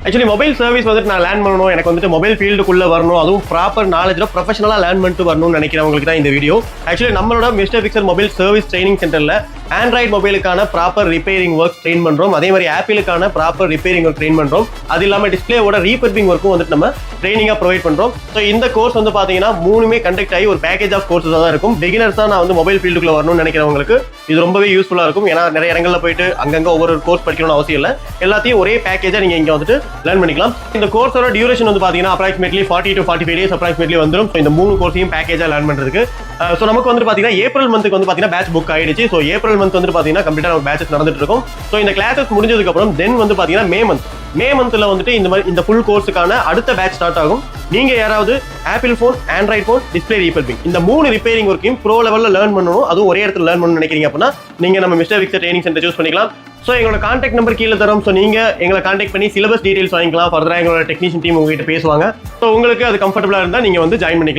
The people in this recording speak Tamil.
ஆக்சுவலி மொபைல் சர்வீஸ் வந்துட்டு நான் லேர்ன் பண்ணணும், எனக்கு வந்துட்டு மொபைல் ஃபீல்டுக்குள்ள வரணும், அதுவும் ப்ராப்பர் நாலேஜ்ல ப்ரொஃபஷனலா லேர்ன் பண்ணிட்டு வரணும்னு நினைக்கிறவங்களுக்கு தான் இந்த வீடியோ. ஆக்சுவலி நம்மளோட mister picture mobile service training சென்டர்ல ஆண்ட்ராய்டு மொபைலுக்கான ப்ராப்பர் ரிப்பேரிங் ஒர்க் ட்ரெயின் பண்றோம், அதே மாதிரி ஆப்பிளுக்கான ப்ராப்பர் ரிப்பேரிங் ஒர்க் ட்ரெயின் பண்றோம், அது இல்லாம டிஸ்பிளேவோட ரீபர்பிங் ஒர்க்கும் வந்துட்டு நம்ம ட்ரைனிங்கா ப்ரொவைட் பண்றோம். ஸோ இந்த கோர்ஸ் வந்து பாத்தீங்கன்னா மூணுமே கண்டக்ட் ஆகி ஒரு பேக்கேஜ் ஆஃப் கோர்ஸஸ் தான் இருக்கும். பிகினர்ஸா நான் வந்து மொபைல் ஃபீல்டுக்குள்ள வரணும்னு நினைக்கிறவங்களுக்கு இது ரொம்பவே யூஸ்ஃபுல்லா இருக்கும். ஏன்னா நிறைய இடங்கள்ல போயிட்டு அங்கங்க ஒவ்வொரு கோர்ஸ் படிக்கணும்னு அவசியம் இல்லை, எல்லாத்தையும் ஒரே பேக்கேஜா நீங்க இங்க வந்துட்டு லேர்ன் பண்ணிக்கலாம். இந்த கோர்ஸோட டியூரேஷன் வந்து பாத்தீங்கன்னா அப்ராக்சிமேட்லி 40 to 45 days அப்ராக்சிமேட்லி வந்துடும். ஸோ இந்த 3 கோர்ஸையும் பேக்கேஜா லேர்ன் பண்றதுக்கு ஸோ நமக்கு வந்து பாத்தீங்கன்னா ஏப்ரல் மந்த்துக்கு வந்து பாத்தீங்கன்னா பேட்ச் புக் ஆயிடுச்சு. ஸோ ஏப்ரல் மந்த் வந்து பாத்தீங்கன்னா கம்ப்ளீட்டா நம்ம பேட்சஸ் நடந்துட்டு இருக்கும். ஸோ இந்த கிளாஸஸ் முடிஞ்சதுக்கு அப்புறம் தென் வந்து பாத்தீங்கன்னா மே மந்த்ல வந்துட்டு இந்த ஃபுல் கோர்ஸுக்கான அடுத்த பேட்ச் ஸ்டார்ட் ஆகும். நீங்க யாராவது Apple phone, Android phone, display ரீபர்பிங் இந்த 3 ரிப்பேரிங் ஒர்க்கையும் ப்ரோ லெவலில் லேர்ன் பண்ணணும், அதுவும் ஒரே இடத்துல லேர்ன் பண்ணணும்னு நினைக்கிறீங்க அப்படின்னா நீங்க நம்ம mister picture training centre choose பண்ணிக்கலாம். ஸோ எங்களோட கான்டாக்ட் நம்பர் கீழே தரோம். ஸோ நீங்க எங்களை கான்டாக்ட் பண்ணி சிலபஸ் டீடைல்ஸ் வாங்கிக்கலாம். ஃபர்தரா எங்களோட டெக்னீஷியன் டீம் உங்ககிட்ட பேசுவாங்க. ஸோ உங்களுக்கு அது கம்ஃபர்டபுளா இருந்தால் நீங்க வந்து ஜாயின் பண்ணிக்கலாம்.